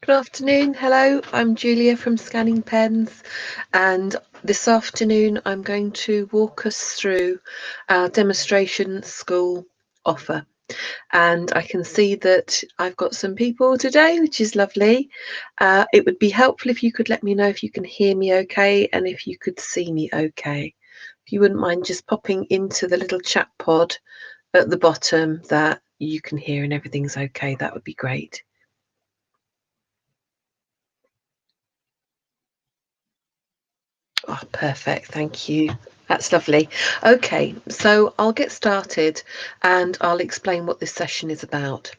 Good afternoon. Hello, I'm Julia from Scanning Pens, and this afternoon I'm going to walk us through our demonstration school offer. And I can see that I've got some people today, which is lovely. It would be helpful if you could let me know if you can hear me okay and if you could see me okay. If you wouldn't mind just popping into the little chat pod at the bottom that you can hear and everything's okay, that would be great. Oh, perfect. Thank you. That's lovely. Okay, so I'll get started and I'll explain what this session is about.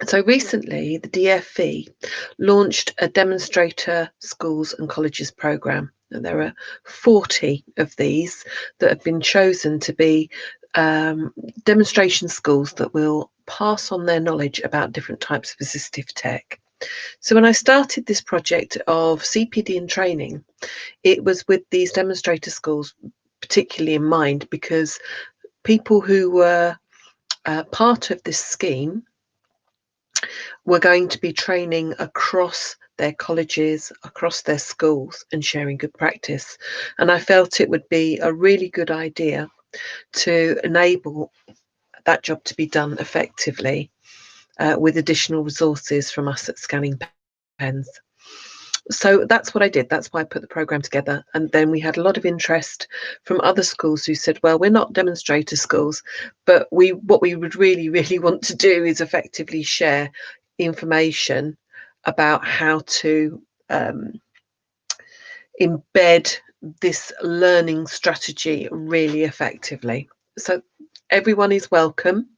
So recently, the DFE launched a demonstrator schools and colleges programme. And there are 40 of these that have been chosen to be demonstration schools that will pass on their knowledge about different types of assistive tech. So when I started this project of CPD and training, it was with these demonstrator schools particularly in mind, because people who were part of this scheme were going to be training across their colleges, across their schools, and sharing good practice. And I felt it would be a really good idea to enable that job to be done effectively with additional resources from us at Scanning Pens. So that's what I did. That's why I put the program together. And then we had a lot of interest from other schools who said, well, we're not demonstrator schools, but what we would really, really want to do is effectively share information about how to embed this learning strategy really effectively. So everyone is welcome.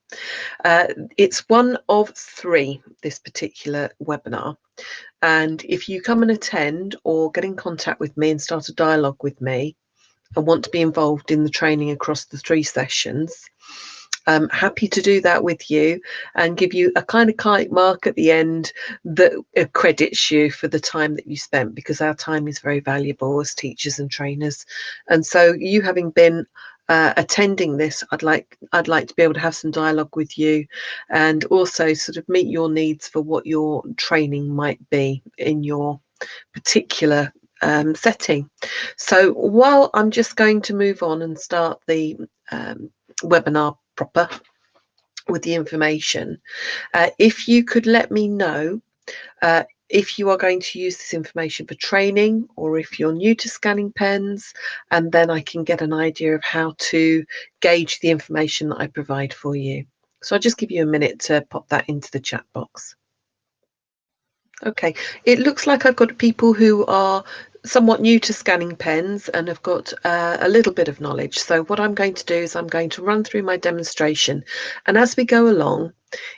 It's one of 3, this particular webinar. And if you come and attend or get in contact with me and start a dialogue with me and want to be involved in the training across the 3 sessions, I'm happy to do that with you and give you a kind of kite mark at the end that accredits you for the time that you spent, because our time is very valuable as teachers and trainers. And so you having been attending this, I'd like to be able to have some dialogue with you and also sort of meet your needs for what your training might be in your particular setting. So while I'm just going to move on and start the webinar proper with the information, if you could let me know if you are going to use this information for training or if you're new to Scanning Pens, and then I can get an idea of how to gauge the information that I provide for you. So I'll just give you a minute to pop that into the chat box. Okay, it looks like I've got people who are somewhat new to Scanning Pens and have got a little bit of knowledge. So what I'm going to do is I'm going to run through my demonstration, and as we go along,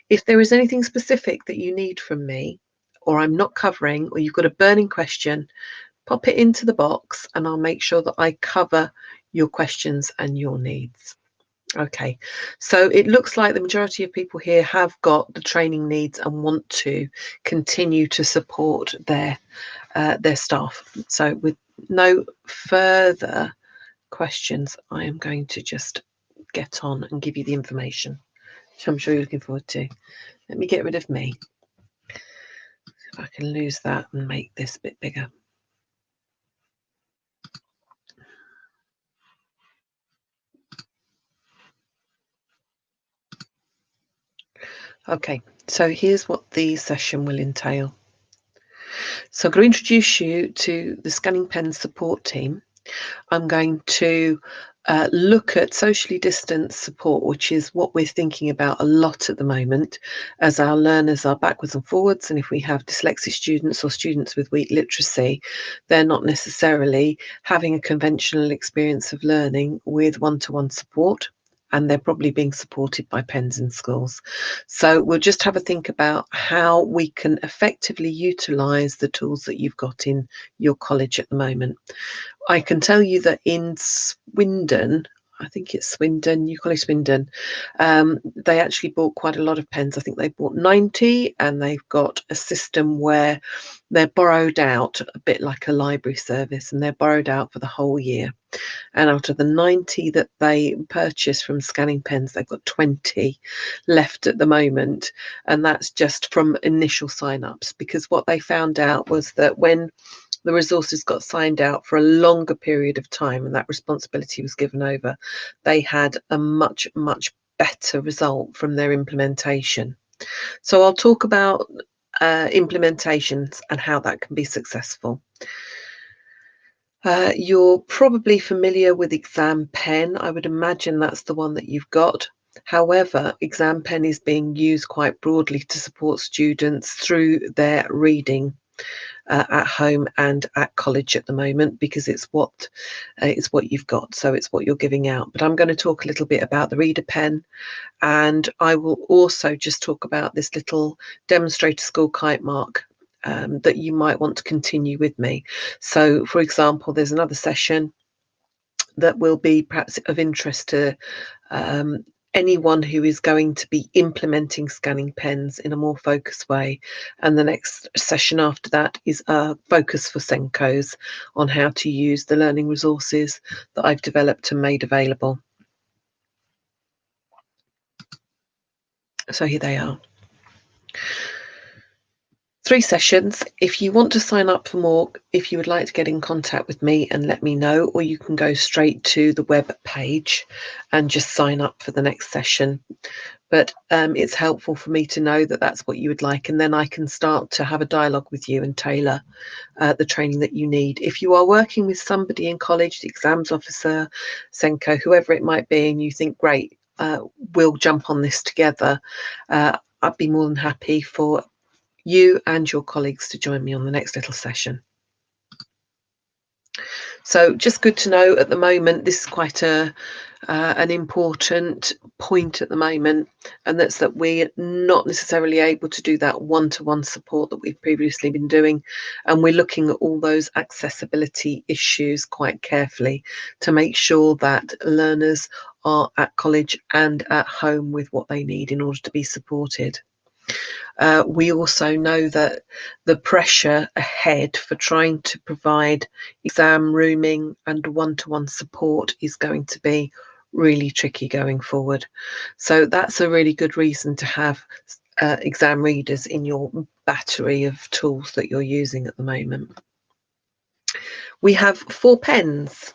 if there is anything specific that you need from me or I'm not covering, or you've got a burning question, pop it into the box and I'll make sure that I cover your questions and your needs. Okay, so it looks like the majority of people here have got the training needs and want to continue to support their staff. So with no further questions, I am going to just get on and give you the information, which I'm sure you're looking forward to. Let me get rid of me. If I can lose that and make this a bit bigger. Okay, so here's what the session will entail. So I'm going to introduce you to the Scanning Pen support team. I'm going to look at socially distanced support, which is what we're thinking about a lot at the moment as our learners are backwards and forwards. And if we have dyslexic students or students with weak literacy, they're not necessarily having a conventional experience of learning with one-to-one support, and they're probably being supported by pens in schools. So we'll just have a think about how we can effectively utilise the tools that you've got in your college at the moment. I can tell you that in Swindon, I think it's Swindon, College Swindon. They actually bought quite a lot of pens. I think they bought 90, and they've got a system where they're borrowed out, a bit like a library service, and they're borrowed out for the whole year. And out of the 90 that they purchased from Scanning Pens, they've got 20 left at the moment. And that's just from initial sign-ups, because what they found out was that when the resources got signed out for a longer period of time and that responsibility was given over, they had a much, much better result from their implementation. So I'll talk about implementations and how that can be successful. You're probably familiar with Exam Pen. I would imagine that's the one that you've got. However, Exam Pen is being used quite broadly to support students through their reading at home and at college at the moment, because it's what you've got, so it's what you're giving out. But I'm going to talk a little bit about the Reader Pen, and I will also just talk about this little demonstrator school kite mark that you might want to continue with me. So, for example, there's another session that will be perhaps of interest to anyone who is going to be implementing Scanning Pens in a more focused way. And the next session after that is a focus for Senkos on how to use the learning resources that I've developed and made available. So here they are. 3 sessions. If you want to sign up for more, if you would like to get in contact with me and let me know, or you can go straight to the web page and just sign up for the next session. But it's helpful for me to know that that's what you would like, and then I can start to have a dialogue with you and tailor the training that you need. If you are working with somebody in college, the exams officer, Senko, whoever it might be, and you think, great, we'll jump on this together, I'd be more than happy for you and your colleagues to join me on the next little session. So just good to know at the moment, this is quite an important point at the moment, and that's that we're not necessarily able to do that one-to-one support that we've previously been doing, and we're looking at all those accessibility issues quite carefully to make sure that learners are at college and at home with what they need in order to be supported. We also know that the pressure ahead for trying to provide exam rooming and one-to-one support is going to be really tricky going forward. So that's a really good reason to have exam readers in your battery of tools that you're using at the moment. We have 4 pens.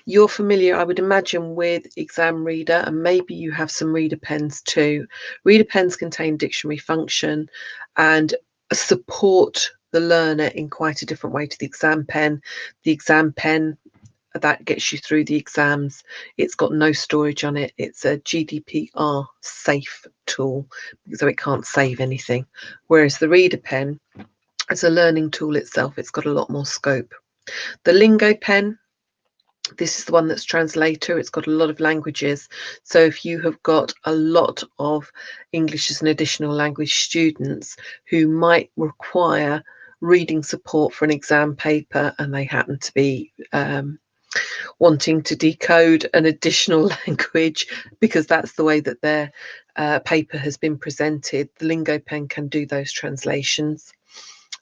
You're familiar, I would imagine, with Exam Reader, and maybe you have some Reader Pens too. Reader Pens contain dictionary function and support the learner in quite a different way to the Exam Pen. The Exam Pen, that gets you through the exams. It's got no storage on it. It's a GDPR safe tool, so it can't save anything. Whereas the Reader Pen, as a learning tool itself, it's got a lot more scope. The Lingo Pen, this is the one that's translator. It's got a lot of languages. So if you have got a lot of English as an additional language students who might require reading support for an exam paper, and they happen to be wanting to decode an additional language because that's the way that their paper has been presented, the Lingo Pen can do those translations.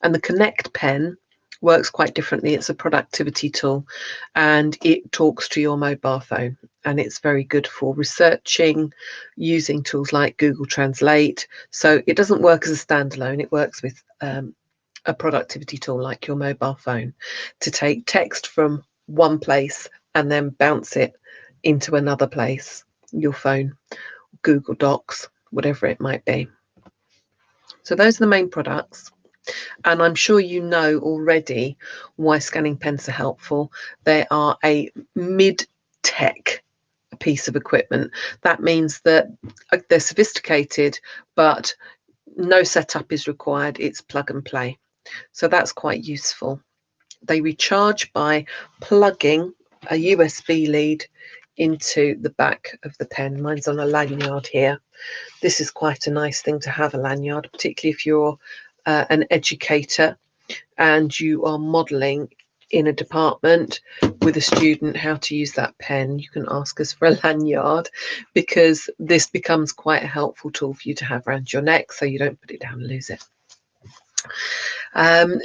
And the Connect Pen works quite differently. It's a productivity tool, and it talks to your mobile phone, and it's very good for researching using tools like Google Translate. So it doesn't work as a standalone. It works with a productivity tool like your mobile phone to take text from one place and then bounce it into another place, your phone, Google Docs, whatever it might be. So those are the main products. And I'm sure you know already why scanning pens are helpful. They are a mid-tech piece of equipment. That means that they're sophisticated, but no setup is required. It's plug and play. So that's quite useful. They recharge by plugging a USB lead into the back of the pen. Mine's on a lanyard here. This is quite a nice thing to have, a lanyard, particularly if you're an educator and you are modelling in a department with a student how to use that pen, you can ask us for a lanyard, because this becomes quite a helpful tool for you to have around your neck so you don't put it down and lose it.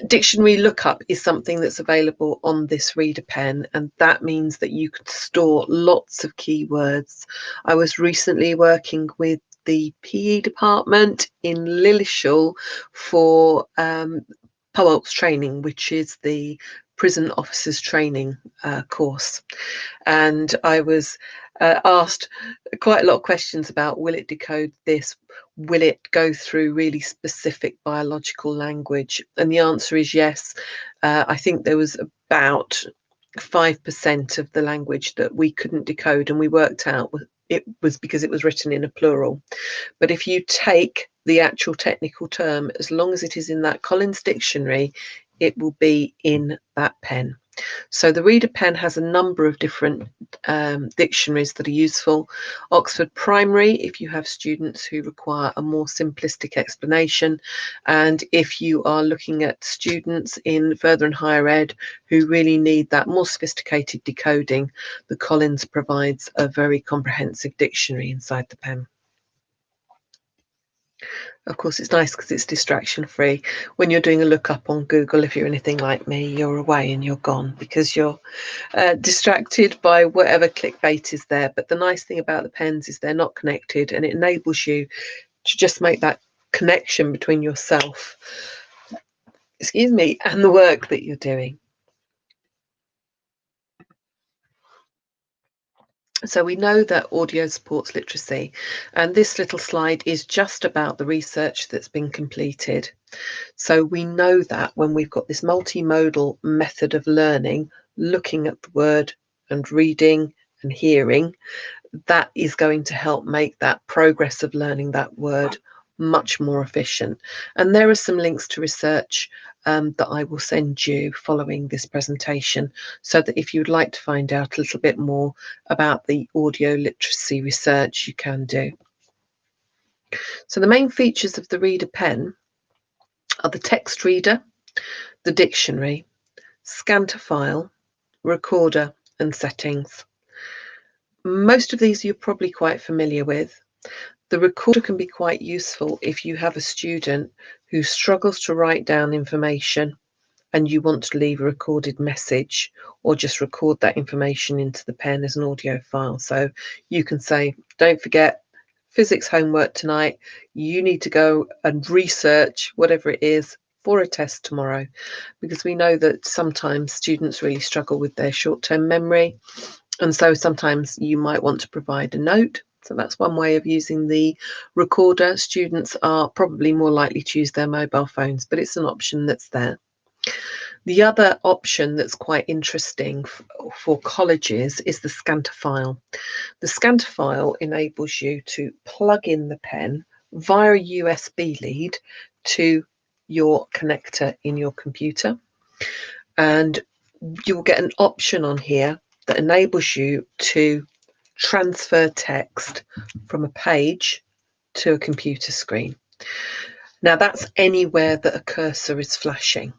Dictionary lookup is something that's available on this reader pen, and that means that you can store lots of keywords. I was recently working with the PE department in Lillishall for POALT's training, which is the prison officers training course, and I was asked quite a lot of questions about, will it decode this, will it go through really specific biological language, and the answer is yes. I think there was about 5% of the language that we couldn't decode, and we worked out it was because it was written in a plural. But if you take the actual technical term, as long as it is in that Collins dictionary, it will be in that pen. So the reader pen has a number of different dictionaries that are useful. Oxford Primary, if you have students who require a more simplistic explanation, and if you are looking at students in further and higher ed who really need that more sophisticated decoding, the Collins provides a very comprehensive dictionary inside the pen. Of course, it's nice because it's distraction free. When you're doing a lookup on Google, if you're anything like me, you're away and you're gone because you're distracted by whatever clickbait is there. But the nice thing about the pens is they're not connected, and it enables you to just make that connection between yourself, excuse me, and the work that you're doing. So we know that audio supports literacy, and this little slide is just about the research that's been completed. So we know that when we've got this multimodal method of learning, looking at the word and reading and hearing, that is going to help make that progress of learning that word much more efficient. And there are some links to research that I will send you following this presentation, so that if you'd like to find out a little bit more about the audio literacy research, you can do. So the main features of the reader pen are the text reader, the dictionary, scan to file, recorder, and settings. Most of these you're probably quite familiar with. The recorder can be quite useful if you have a student who struggles to write down information and you want to leave a recorded message, or just record that information into the pen as an audio file. So you can say, don't forget physics homework tonight. You need to go and research whatever it is for a test tomorrow, because we know that sometimes students really struggle with their short-term memory. And so sometimes you might want to provide a note. So that's one way of using the recorder. Students are probably more likely to use their mobile phones, but it's an option that's there. The other option that's quite interesting for colleges is the scan to file. The scan to file enables you to plug in the pen via a USB lead to your connector in your computer, and you will get an option on here that enables you to transfer text from a page to a computer screen. Now that's anywhere that a cursor is flashing.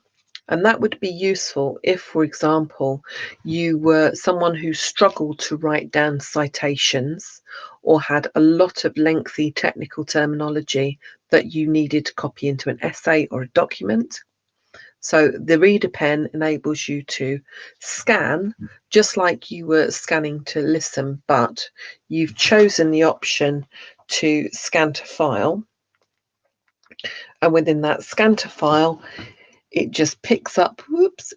And that would be useful if, for example, you were someone who struggled to write down citations or had a lot of lengthy technical terminology that you needed to copy into an essay or a document. So the reader pen enables you to scan just like you were scanning to listen, but you've chosen the option to scan to file. And within that scan to file, it just picks up,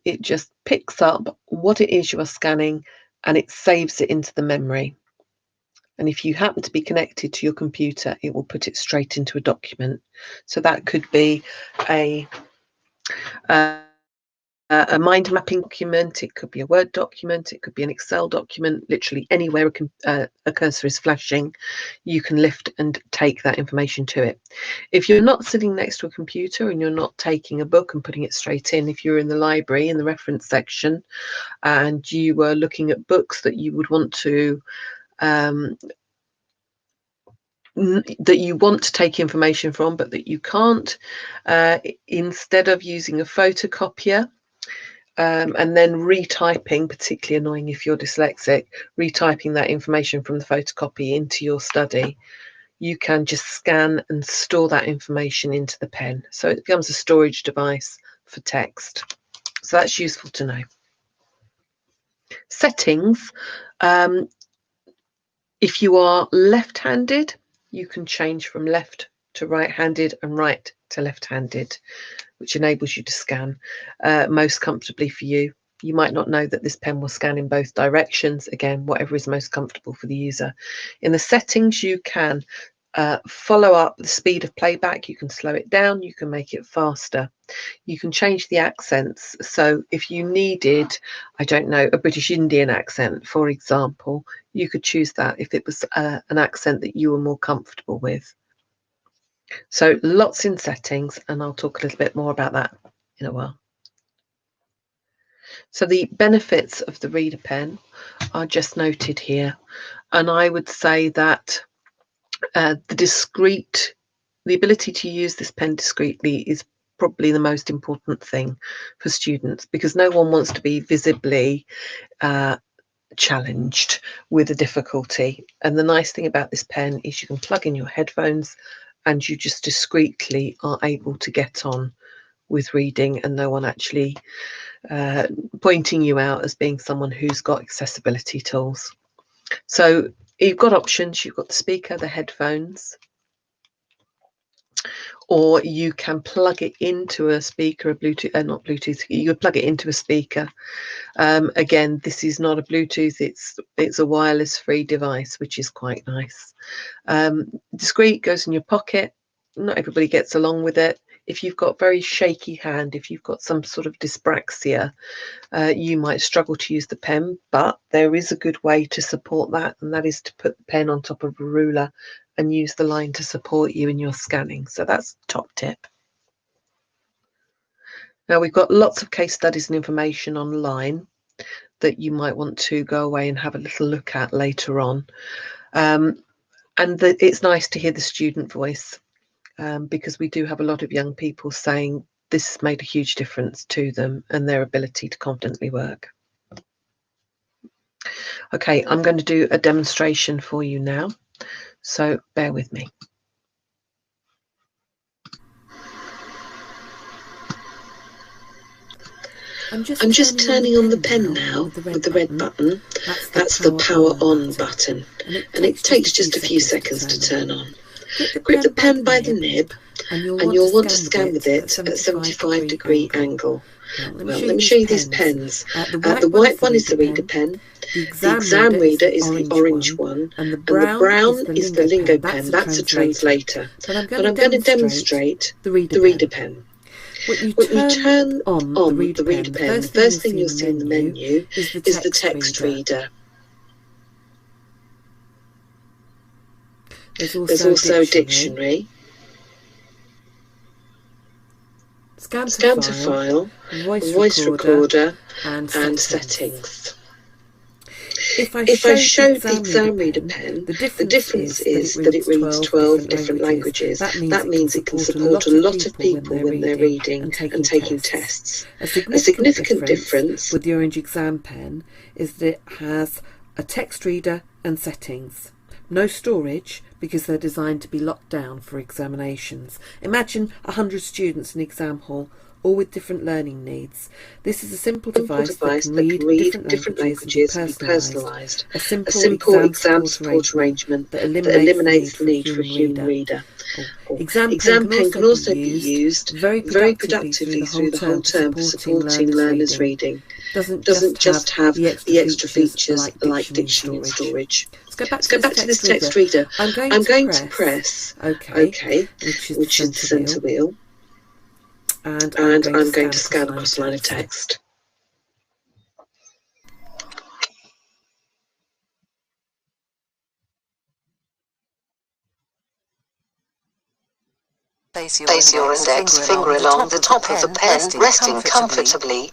it just picks up what it is you are scanning, and it saves it into the memory. And if you happen to be connected to your computer, it will put it straight into a document. So that could be a mind mapping document, it could be a Word document, it could be an Excel document. Literally anywhere a cursor is flashing, you can lift and take that information to it. If you're not sitting next to a computer and you're not taking a book and putting it straight in, if you're in the library in the reference section and you were looking at books that you would want to take information from but that you can't, instead of using a photocopier, and then retyping, particularly annoying if you're dyslexic, retyping that information from the photocopy into your study, you can just scan and store that information into the pen. So it becomes a storage device for text. So that's useful to know. Settings. If you are left-handed, you can change from left to right-handed and right to left-handed, which enables you to scan most comfortably for you. You might not know that this pen will scan in both directions. Again, whatever is most comfortable for the user. In the settings, you can follow up the speed of playback. You can slow it down. You can make it faster. You can change the accents. So if you needed, I don't know, a British Indian accent, for example, you could choose that if it was an accent that you were more comfortable with. So lots in settings, and I'll talk a little bit more about that in a while. So the benefits of the reader pen are just noted here. And I would say that the ability to use this pen discreetly is probably the most important thing for students, because no one wants to be visibly challenged with a difficulty. And the nice thing about this pen is you can plug in your headphones and you just discreetly are able to get on with reading, and no one actually pointing you out as being someone who's got accessibility tools. So you've got options. You've got the speaker, the headphones, or you can plug it into a speaker, a Bluetooth, not Bluetooth, you could plug it into a speaker. Again, this is not a Bluetooth, it's a wireless free device, which is quite nice. Discreet, goes in your pocket. Not everybody gets along with it. If you've got very shaky hand, if you've got some sort of dyspraxia, you might struggle to use the pen, but there is a good way to support that, and that is to put the pen on top of a ruler and use the line to support you in your scanning. So that's top tip. Now we've got lots of case studies and information online that you might want to go away and have a little look at later on. And it's nice to hear the student voice, because we do have a lot of young people saying this has made a huge difference to them and their ability to confidently work. Okay, I'm going to do a demonstration for you now, so bear with me. I'm just turning on the pen now with the red button. That's the power on button, and it takes just a few seconds to turn on. Grip the pen by the nib, and you'll want to scan with it at a 75-degree angle. Well, let me show you these pens. The white one is the reader pen, the exam reader is the orange one, and the brown is the lingo pen. That's a translator. But I'm going to demonstrate the reader pen. When you turn on the reader pen, the first thing you'll see in the menu is the text reader. There's also a dictionary. Scan to file, voice recorder, and settings. If I show the exam reader pen, the difference is that it reads 12 different languages. That means it can support a lot of people when they're reading and taking tests. A significant difference with the orange exam pen is that it has a text reader and settings. No storage, because they're designed to be locked down for examinations. Imagine 100 students in an exam hall, all with different learning needs. This is a simple device that can read different languages and be personalised. A simple exam support arrangement that eliminates the need for a human reader. Exam pen can also be used very productively through the whole term for supporting learners' reading. Doesn't just have the extra features like dictionary and storage. Let's go back to this text reader. I'm going to press OK, which is the centre wheel. And I'm going to scan across a line of text. Place your index finger along the top of the pen, resting comfortably.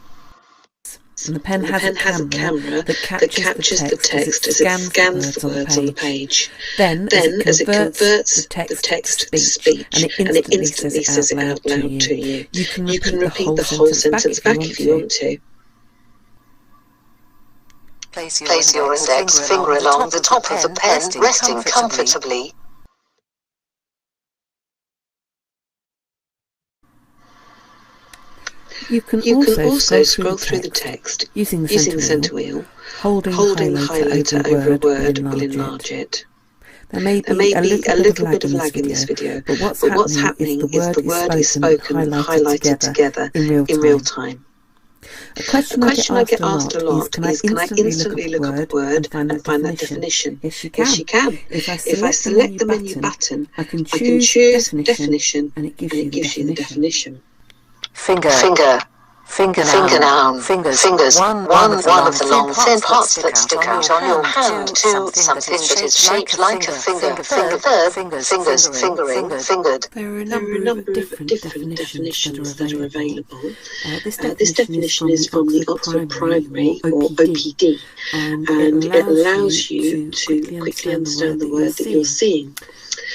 And the pen has a camera that captures the text as it scans the words on the page. Then, as it converts the text to speech, and it instantly says it out loud to you. You can repeat the whole sentence back if you want to. Place your index finger along the top of the pen, resting comfortably. You can also scroll through the text using the centre wheel. Holding highlighter over a word will enlarge it. There may be a little bit of lag in this video, but what's happening is the word is spoken and highlighted together in real time. A question I get asked a lot is, can I instantly look up a word and find that definition? Yes, you can. If I select the menu button, I can choose definition, and it gives you the definition. Finger noun. Fingers. One of the long thin parts that stick out on your hand. Two, something that is shaped like a finger. Third, fingers. Fingering. Fingered. There are a number of different definitions that are available. This definition is from the Oxford Primary or OPD, and it allows you to quickly understand the word that you're seeing.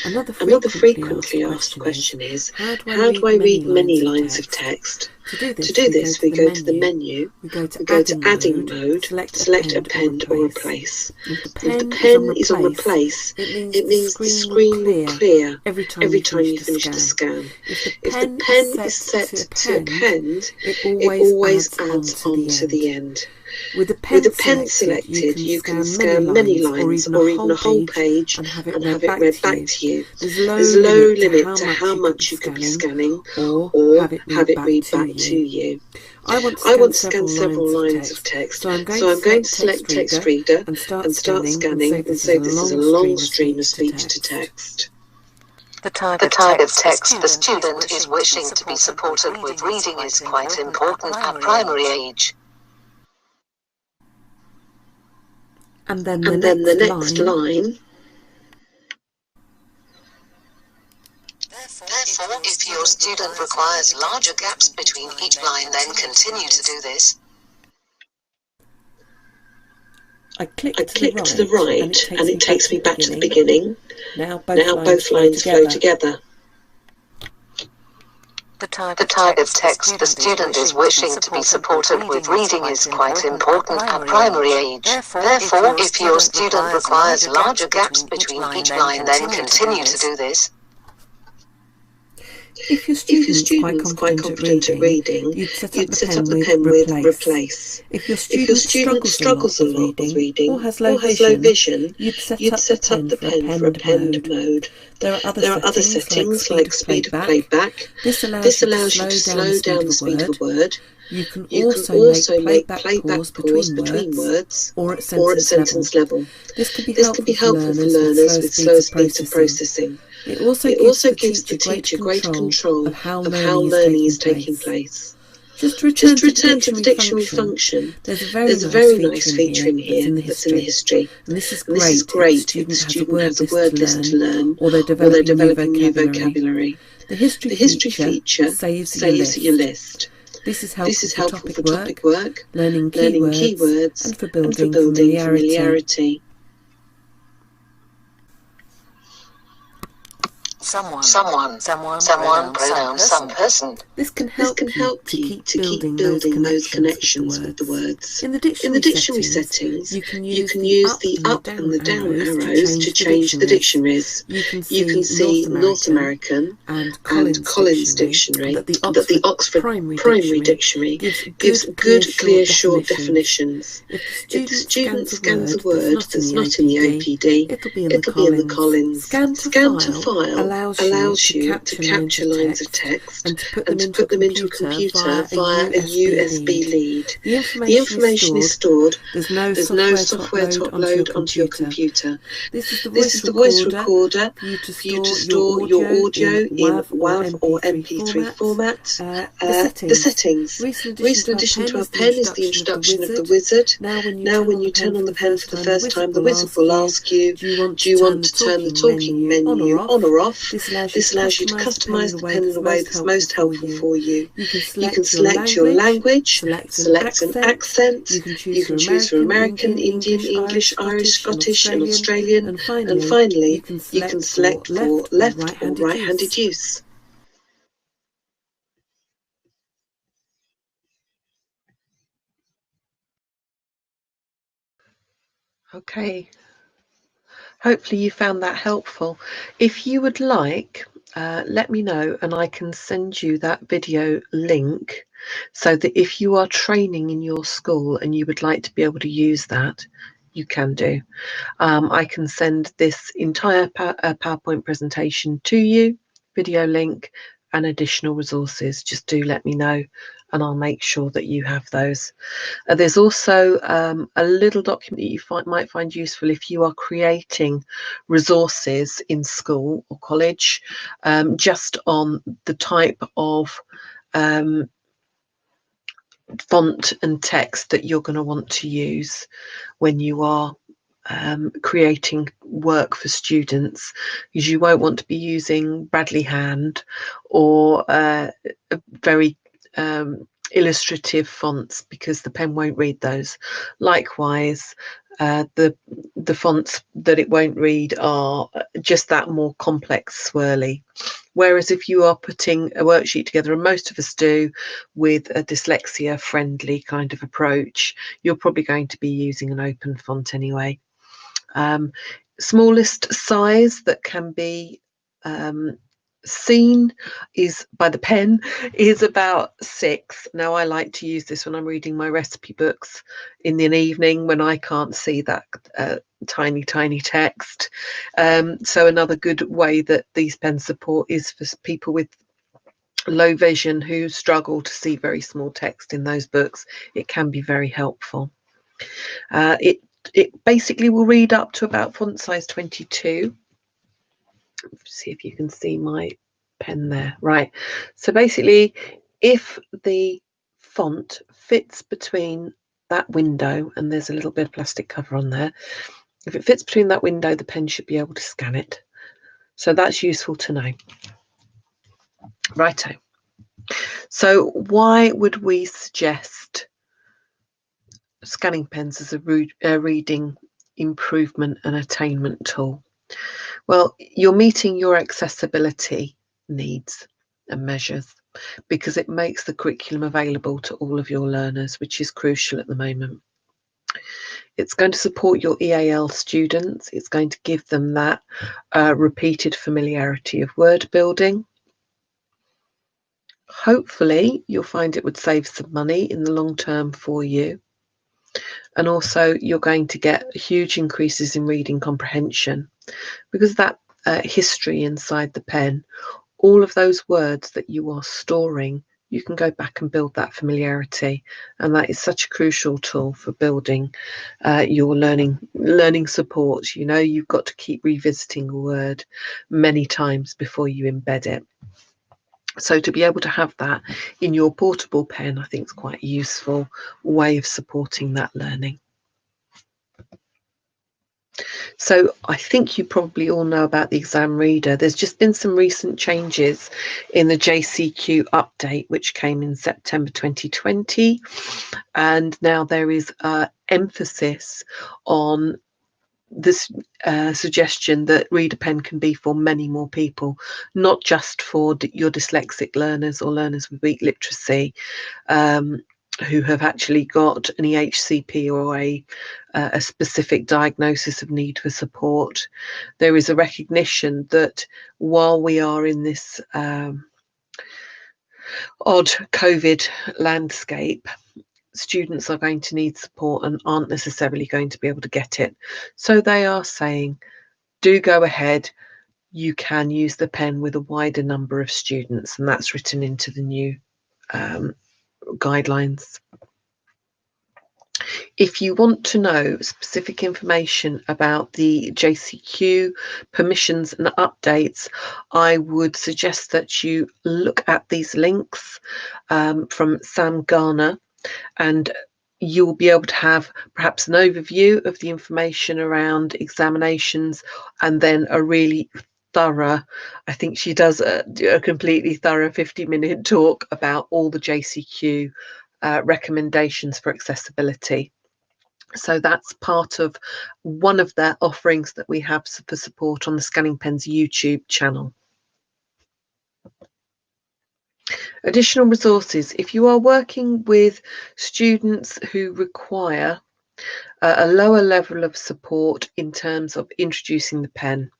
Another frequently asked question is, how do I read many lines of text? To do this, we go to the menu, we go to adding mode, select append or replace. If the pen is on replace, it means the screen will clear every time you finish the scan. If the pen is set to append, it always adds on to the end. With the pen selected, you can scan many lines or even a whole page and have it read back to you. There's no limit to how much you could be scanning or have it read back to you. I want to scan several lines of text, so I'm going to select Text Reader and start scanning and say this is a long stream of speech to text. The type of text the student is wishing to be supported with reading is quite important at primary age. And then the next line. Therefore, if your student requires larger gaps between each line, then continue to do this. I click to the right and it takes me back to the beginning. Now both lines flow together. The type of text the student is wishing to be supported with reading is quite important at primary age. Therefore, if your student requires larger gaps between each line, then continue to do this. If your student's quite confident at reading, you'd set up the pen with replace. If your student struggles a lot with reading or has low vision, you'd set up the pen for append mode. There are other settings like speed of playback. This allows you to slow down the speed of a word. You can also make playback pause between words or at sentence level. This can be helpful for learners with slow speeds of processing. It also gives the teacher greater control of how learning is taking place. Just to return to the dictionary function, there's a very nice feature in here that's in the history. And this is great if the student has a word list to learn or they're developing new vocabulary. The history feature saves your list. This is helpful for topic work, learning keywords, and for building familiarity. Someone, pronoun, some person. This can help you to keep building those connections with the words. In the dictionary settings, you can use the up and the down arrows to change the dictionaries. You can see North American and Collins Dictionary, that the Oxford Primary Dictionary gives good, clear, short definitions. If the student scans a word that's not in the OPD, it'll be in the Collins. Scan to file allows you to capture lines of text and to put them into a computer via a USB lead. The information is stored. There's no software to upload onto your computer. This is the voice recorder for you to store your audio in WAV or MP3 format. The settings. Recent addition to our pen is the introduction of the wizard. Now when you turn on the pen for the first time, the wizard will ask you, do you want to turn the talking menu on or off? This allows you to customize the pen in a way that's most helpful for you. You can select your language, select an accent, you can choose for American, Indian, English, Irish, Scottish and Australian, and finally you can select for left or right-handed use. Okay. Hopefully you found that helpful. If you would like, let me know and I can send you that video link so that if you are training in your school and you would like to be able to use that, you can do. I can send this entire PowerPoint presentation to you, video link and additional resources. Just do let me know and I'll make sure that you have those. There's also a little document that you might find useful if you are creating resources in school or college, just on the type of font and text that you're going to want to use when you are creating work for students, because you won't want to be using Bradley Hand or very illustrative fonts because the pen won't read those. Likewise, the fonts that it won't read are just that more complex, swirly. Whereas if you are putting a worksheet together, and most of us do, with a dyslexia friendly kind of approach, you're probably going to be using an open font anyway. Smallest size that can be seen is by the pen is about 6. Now I like to use this when I'm reading my recipe books in the evening when I can't see that tiny text. So another good way that these pens support is for people with low vision who struggle to see very small text in those books. It can be very helpful. It basically will read up to about font size 22. See if you can see my pen there. Right. So basically, if the font fits between that window, and there's a little bit of plastic cover on there, if it fits between that window, the pen should be able to scan it. So that's useful to know. Righto. So why would we suggest scanning pens as a reading improvement and attainment tool? Well, you're meeting your accessibility needs and measures because it makes the curriculum available to all of your learners, which is crucial at the moment. It's going to support your EAL students. It's going to give them that repeated familiarity of word building. Hopefully, you'll find it would save some money in the long term for you. And also, you're going to get huge increases in reading comprehension because that history inside the pen, all of those words that you are storing, you can go back and build that familiarity, and that is such a crucial tool for building your learning support. You know, you've got to keep revisiting a word many times before you embed it. So to be able to have that in your portable pen, I think is quite a useful way of supporting that learning. So I think you probably all know about the exam reader. There's just been some recent changes in the JCQ update, which came in September 2020. And now there is emphasis on this suggestion that reader pen can be for many more people, not just for your dyslexic learners or learners with weak literacy, who have actually got an EHCP or a specific diagnosis of need for support. There is a recognition that while we are in this odd COVID landscape, students are going to need support and aren't necessarily going to be able to get it. So they are saying, do go ahead. You can use the pen with a wider number of students, and that's written into the new guidelines. If you want to know specific information about the JCQ permissions and updates, I would suggest that you look at these links from Sam Garner, and you'll be able to have perhaps an overview of the information around examinations, and then a really thorough, I think she does a completely thorough 50-minute talk about all the JCQ recommendations for accessibility. So that's part of one of the offerings that we have for support on the Scanning Pens YouTube channel. Additional resources. If you are working with students who require a lower level of support in terms of introducing the pen.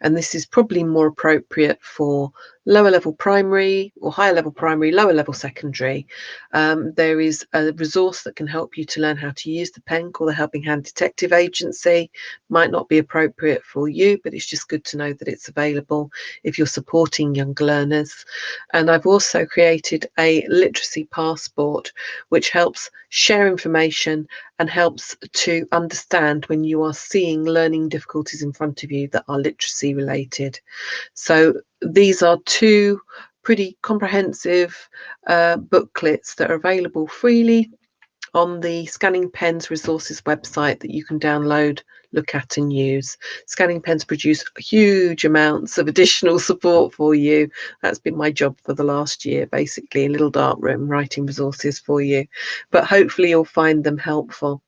And this is probably more appropriate for lower level primary or higher level primary, lower level secondary. There is a resource that can help you to learn how to use the pen called the Helping Hand Detective Agency. Might not be appropriate for you, but it's just good to know that it's available if you're supporting younger learners. And I've also created a literacy passport, which helps share information and helps to understand when you are seeing learning difficulties in front of you that are literacy related. So these are two pretty comprehensive booklets that are available freely on the Scanning Pens Resources website that you can download, look at and use. Scanning Pens produce huge amounts of additional support for you. That's been my job for the last year, basically, a little dark room writing resources for you. But hopefully you'll find them helpful.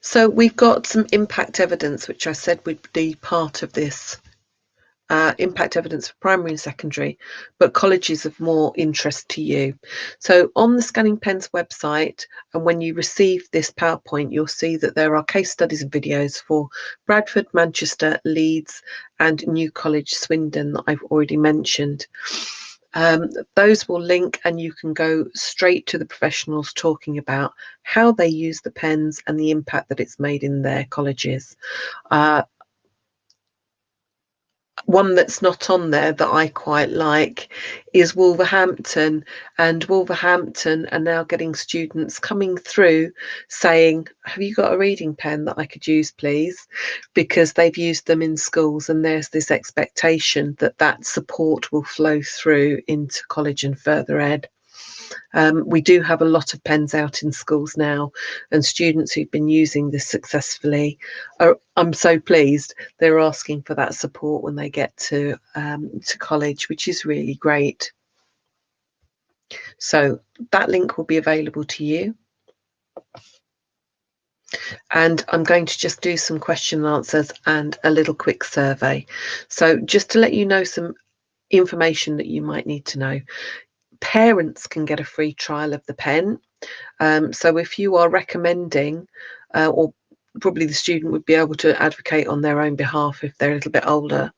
So we've got some impact evidence, which I said would be part of this. Impact evidence for primary and secondary, but college is of more interest to you. So on the Scanning Pens website, and when you receive this PowerPoint, you'll see that there are case studies and videos for Bradford, Manchester, Leeds, and New College, Swindon, that I've already mentioned. Those will link and you can go straight to the professionals talking about how they use the pens and the impact that it's made in their colleges. One that's not on there that I quite like is Wolverhampton, and Wolverhampton are now getting students coming through saying, have you got a reading pen that I could use please, because they've used them in schools, and there's this expectation that that support will flow through into college and further ed. We do have a lot of pens out in schools now, and students who've been using this successfully I'm so pleased they're asking for that support when they get to college, which is really great. So that link will be available to you. And I'm going to just do some question and answers and a little quick survey. So just to let you know some information that you might need to know. Parents can get a free trial of the pen. So if you are recommending, or probably the student would be able to advocate on their own behalf if they're a little bit older,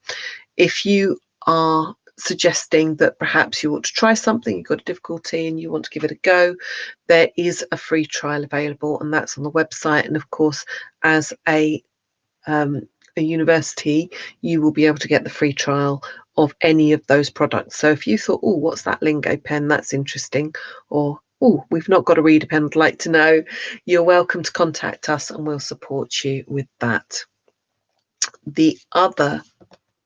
if you are suggesting that perhaps you want to try something, you've got a difficulty and you want to give it a go, there is a free trial available, and that's on the website. And of course, as a university, you will be able to get the free trial of any of those products. So if you thought, oh, what's that Lingo pen, that's interesting, or oh, we've not got a reader pen, I'd like to know, you're welcome to contact us and we'll support you with that. The other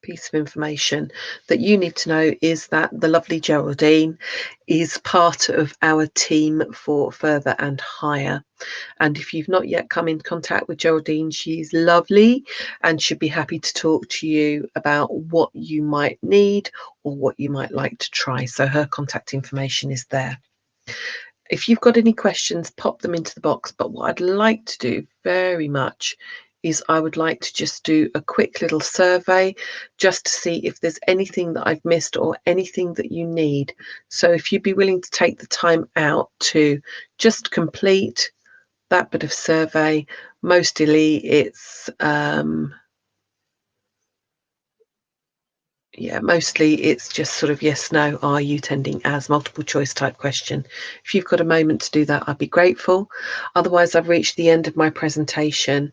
piece of information that you need to know is that the lovely Geraldine is part of our team for further and higher. And if you've not yet come in contact with Geraldine, she's lovely and should be happy to talk to you about what you might need or what you might like to try. So her contact information is there. If you've got any questions, pop them into the box. But what I'd like to do very much is I would like to just do a quick little survey just to see if there's anything that I've missed or anything that you need. So if you'd be willing to take the time out to just complete that bit of survey. Mostly it's mostly it's just sort of yes, no, are you attending as multiple choice type question. If you've got a moment to do that, I'd be grateful. Otherwise, I've reached the end of my presentation.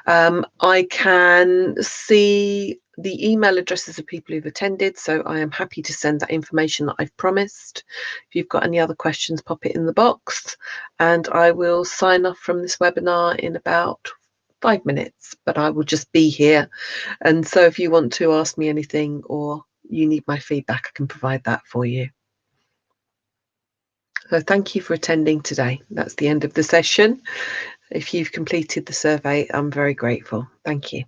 I can see the email addresses of people who've attended, so I am happy to send that information that I've promised. If you've got any other questions, pop it in the box, and I will sign off from this webinar in about 5 minutes, but I will just be here. And so if you want to ask me anything or you need my feedback, I can provide that for you. So thank you for attending today. That's the end of the session. If you've completed the survey, I'm very grateful. Thank you.